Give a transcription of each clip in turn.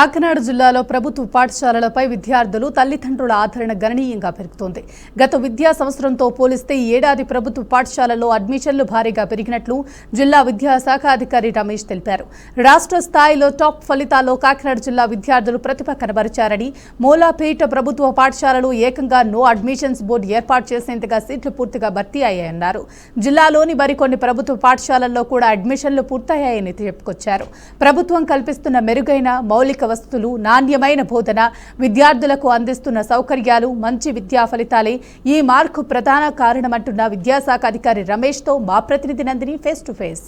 కాకినాడ జిల్లాలో ప్రభుత్వ పాఠశాలలపై విద్యార్థులు తల్లిదండ్రుల ఆదరణ గణనీయంగా పెరుగుతోంది. గత విద్యా సంవత్సరంతో పోలిస్తే ఈ ఏడాది ప్రభుత్వ పాఠశాలల్లో అడ్మిషన్లు భారీగా పెరిగినట్లు జిల్లా విద్యాశాఖ అధికారి రమేష్ తెలిపారు. రాష్ట్ర స్థాయిలో టాప్ ఫలితాల్లో కాకినాడ జిల్లా విద్యార్థులు ప్రతిభ కనబరిచారని, మూలాపేట ప్రభుత్వ పాఠశాలలో ఏకంగా నో అడ్మిషన్స్ బోర్డు ఏర్పాటు చేసేందుకు సీట్లు పూర్తిగా భర్తీ అయ్యాయన్నారు. జిల్లాలోని మరికొన్ని ప్రభుత్వ పాఠశాలల్లో కూడా అడ్మిషన్లు పూర్తయ్యాయని చెప్పుకొచ్చారు. ప్రభుత్వం కల్పిస్తున్న మెరుగైన మౌలిక వసతులు, నాణ్యమైన బోధన, విద్యార్థులకు అందిస్తున్న సౌకర్యాలు, మంచి విద్యా ఫలితాలే ఈ మార్కు ప్రధాన కారణమంటున్న విద్యాశాఖ అధికారి రమేష్తో మా ప్రతినిధి నందిని ఫేస్ టు ఫేస్.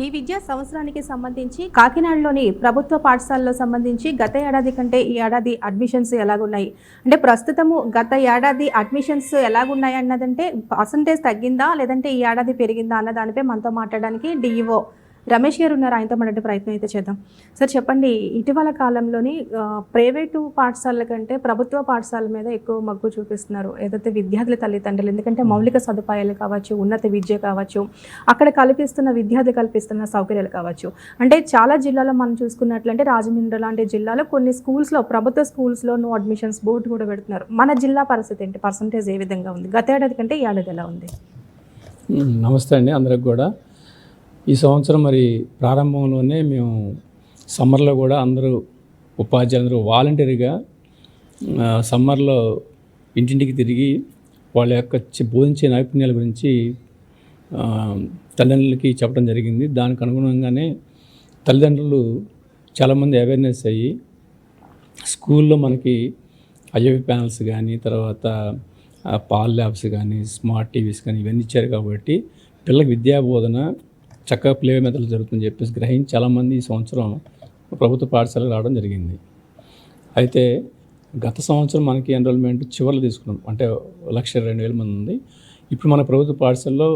ఈ విద్యా సంవత్సరానికి సంబంధించి కాకినాడలోని ప్రభుత్వ పాఠశాలలో సంబంధించి గత ఏడాది కంటే ఈ ఏడాది అడ్మిషన్స్ ఎలాగున్నాయి అంటే ప్రస్తుతము గత ఏడాది అడ్మిషన్స్ ఎలాగున్నాయి అన్నదంటే పర్సంటేజ్ తగ్గిందా లేదంటే ఈ ఏడాది పెరిగిందా అన్న దానిపై మనతో మాట్లాడడానికి డిఈఓ రమేష్ గారు ఉన్నారు. ఆయనతో మాట్లాడే ప్రయత్నం అయితే చేద్దాం. సార్ చెప్పండి, ఇటీవల కాలంలోని ప్రైవేటు పాఠశాలల కంటే ప్రభుత్వ పాఠశాల మీద ఎక్కువ మగ్గు చూపిస్తున్నారు ఏదైతే విద్యార్థుల తల్లిదండ్రులు. ఎందుకంటే మౌలిక సదుపాయాలు కావచ్చు, ఉన్నత విద్య కావచ్చు, అక్కడ విద్యార్థి కల్పిస్తున్న సౌకర్యాలు కావచ్చు. అంటే చాలా జిల్లాలో మనం చూసుకున్నట్లంటే రాజమండ్రి లాంటి జిల్లాలో కొన్ని స్కూల్స్లో, ప్రభుత్వ స్కూల్స్లో నో అడ్మిషన్స్ బోర్డు కూడా పెడుతున్నారు. మన జిల్లా పరిస్థితి ఏంటి? పర్సంటేజ్ ఏ విధంగా ఉంది? గత ఏడాది కంటే ఈ ఏడాది ఎలా ఉంది? నమస్తే అండి అందరికి కూడా. ఈ సంవత్సరం మరి ప్రారంభంలోనే మేము సమ్మర్లో కూడా అందరూ ఉపాధ్యాయులందరూ వాలంటరీగా సమ్మర్లో ఇంటింటికి తిరిగి వాళ్ళ యొక్క బోధించే నైపుణ్యాల గురించి తల్లిదండ్రులకి చెప్పడం జరిగింది. దానికి అనుగుణంగానే తల్లిదండ్రులు చాలామంది అవేర్నెస్ అయ్యి స్కూల్లో మనకి ఐఓవి ప్యానల్స్ కానీ, తర్వాత పాల్ ల్యాబ్స్ కానీ, స్మార్ట్ టీవీస్ కానీ ఇవన్నీ ఇచ్చారు. కాబట్టి పిల్లలకి విద్యా బోధన చక్కగా ప్లే మెథడ్లు జరుగుతుందని చెప్పేసి గ్రహించి చాలామంది ఈ సంవత్సరం ప్రభుత్వ పాఠశాలకు రావడం జరిగింది. అయితే గత సంవత్సరం మనకి ఎన్రోల్మెంట్ చివరిలో తీసుకున్నాం, అంటే 1,02,000 మంది ఉంది. ఇప్పుడు మన ప్రభుత్వ పాఠశాలలో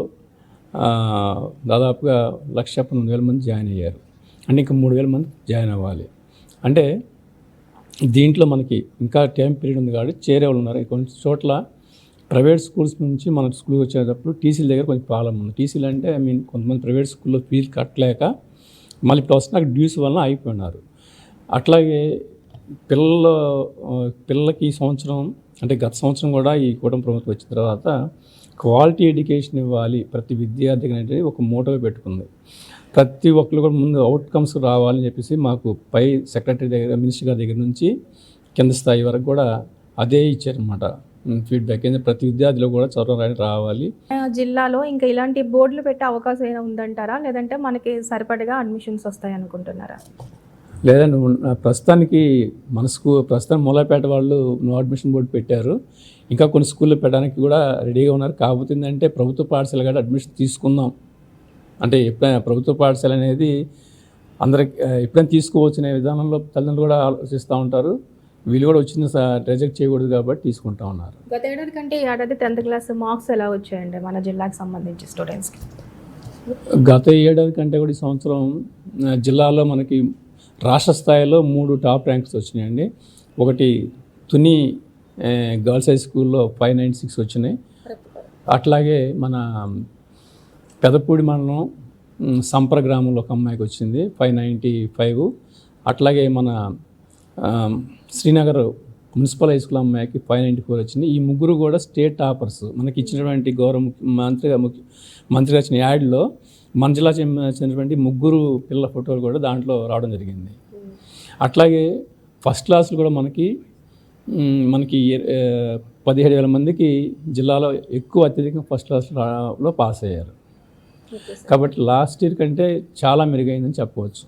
దాదాపుగా 1,19,000 మంది జాయిన్ అయ్యారు. అంటే ఇంకా 3,000 మంది జాయిన్ అవ్వాలి. అంటే దీంట్లో మనకి ఇంకా టైం పీరియడ్ ఉంది కాబట్టి చేరే వాళ్ళు ఉన్నారు. కొన్ని చోట్ల ప్రైవేట్ స్కూల్స్ నుంచి మన స్కూల్కి వచ్చేటప్పుడు టీసీల దగ్గర కొంచెం ప్రాబ్లం ఉంది. టీసీలు అంటే కొంతమంది ప్రైవేట్ స్కూల్లో ఫీజు కట్టలేక మళ్ళీ ఇప్పుడు వస్తున్న డ్యూస్ వలన అయిపోయినారు. అట్లాగే పిల్లలకి ఈ సంవత్సరం అంటే గత సంవత్సరం కూడా ఈ కూటమి ప్రభుత్వం వచ్చిన తర్వాత క్వాలిటీ ఎడ్యుకేషన్ ఇవ్వాలి ప్రతి విద్యార్థికి అనేది ఒక మోటోగా పెట్టుకుంది. ప్రతి ఒక్కరు కూడా ముందు అవుట్కమ్స్ రావాలని చెప్పేసి మాకు పై సెక్రటరీ దగ్గర, మినిస్టర్ గారి దగ్గర నుంచి కింద స్థాయి వరకు కూడా అదే ఇచ్చారనమాట ఫీడ్బ్యాక్. ఏంటంటే ప్రతి విద్యార్థిలో కూడా చదువు రావాలి. జిల్లాలో ఇంకా ఇలాంటి బోర్డులు పెట్టే అవకాశం ఏమైనా ఉందంటారా, లేదంటే మనకి సరిపడగా అడ్మిషన్స్ వస్తాయి అనుకుంటున్నారా? లేదండి, ప్రస్తుతానికి ప్రస్తుతం మూలాపేట వాళ్ళు నో అడ్మిషన్ బోర్డు పెట్టారు. ఇంకా కొన్ని స్కూల్లో పెట్టడానికి కూడా రెడీగా ఉన్నారు. కాకపోతే ఏంటంటే ప్రభుత్వ పాఠశాల కూడా అడ్మిషన్ తీసుకుందాం అంటే ఎప్పుడైనా ప్రభుత్వ పాఠశాల అనేది అందరికి ఎప్పుడైనా తీసుకోవచ్చిన విధానంలో తల్లిదండ్రులు కూడా ఆలోచిస్తూ ఉంటారు. వీళ్ళు కూడా వచ్చిన రిజెక్ట్ చేయకూడదు కాబట్టి తీసుకుంటా ఉన్నారు. గత ఏడాది కంటే ఈ ఏడాది 10th క్లాస్ మార్క్స్ ఎలా వచ్చాయండి మన జిల్లాకు సంబంధించి స్టూడెంట్స్కి? గత ఏడాది కంటే కూడా ఈ సంవత్సరం జిల్లాలో మనకి రాష్ట్ర స్థాయిలో 3 టాప్ ర్యాంక్స్ వచ్చినాయండి. ఒకటి తుని గర్ల్స్ హై స్కూల్లో 596 వచ్చినాయి. అట్లాగే మన పెదపూడి మండలం సంప్ర గ్రామంలో ఒక అమ్మాయికి వచ్చింది 595. అట్లాగే మన శ్రీనగర్ మున్సిపల్ హై స్కూల్ అమ్మాయికి 594 వచ్చింది. ఈ ముగ్గురు కూడా స్టేట్ టాపర్స్. మనకి ఇచ్చినటువంటి గౌరవ మంత్రిగా వచ్చిన యాడ్లో మన జిల్లా చెందినటువంటి ముగ్గురు పిల్లల ఫోటోలు కూడా దాంట్లో రావడం జరిగింది. అట్లాగే ఫస్ట్ క్లాసులు కూడా మనకి 17,000 మందికి జిల్లాలో అత్యధికంగా ఫస్ట్ క్లాస్లో పాస్ అయ్యారు. కాబట్టి లాస్ట్ ఇయర్ కంటే చాలా మెరుగైందని చెప్పవచ్చు.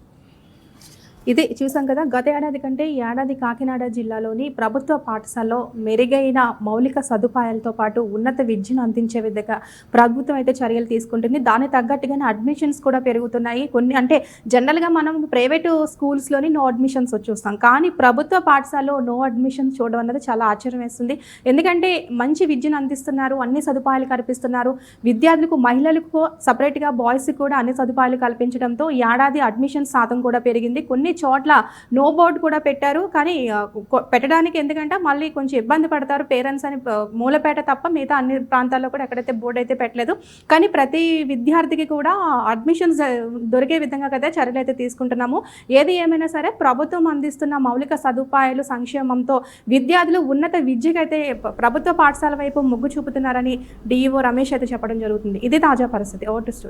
ఇది చూసాం కదా, గత ఏడాది కంటే ఈ ఏడాది కాకినాడ జిల్లాలోని ప్రభుత్వ పాఠశాలలో మెరుగైన మౌలిక సదుపాయాలతో పాటు ఉన్నత విద్యను అందించే విధంగా ప్రభుత్వం అయితే చర్యలు తీసుకుంటుంది. దానికి తగ్గట్టుగానే అడ్మిషన్స్ కూడా పెరుగుతున్నాయి. కొన్ని అంటే జనరల్గా మనం ప్రైవేటు స్కూల్స్లోని నో అడ్మిషన్స్ చూస్తాం, కానీ ప్రభుత్వ పాఠశాలలో నో అడ్మిషన్స్ చూడడం అన్నది చాలా ఆశ్చర్యం వేస్తుంది. ఎందుకంటే మంచి విద్యను అందిస్తున్నారు, అన్ని సదుపాయాలు కల్పిస్తున్నారు. విద్యార్థులకు, మహిళలకు సపరేట్గా, బాయ్స్కి కూడా అన్ని సదుపాయాలు కల్పించడంతో ఈ ఏడాది అడ్మిషన్ శాతం కూడా పెరిగింది. కొన్ని కొన్ని చోట్ల నో బోర్డు కూడా పెట్టారు. కానీ పెట్టడానికి ఎందుకంటే మళ్ళీ కొంచెం ఇబ్బంది పడతారు పేరెంట్స్ అని మూలపేట తప్ప మిగతా అన్ని ప్రాంతాల్లో కూడా ఎక్కడైతే బోర్డు అయితే పెట్టలేదు. కానీ ప్రతి విద్యార్థికి కూడా అడ్మిషన్స్ దొరికే విధంగా కదా చర్యలు అయితే తీసుకుంటున్నాము. ఏది ఏమైనా సరే ప్రభుత్వం అందిస్తున్న మౌలిక సదుపాయాలు సంక్షేమంతో విద్యార్థులు ఉన్నత విద్యకైతే ప్రభుత్వ పాఠశాల వైపు మొగ్గు చూపుతున్నారని డిఈఓ రమేష్ అయితే చెప్పడం జరుగుతుంది. ఇది తాజా పరిస్థితి. Over to studio.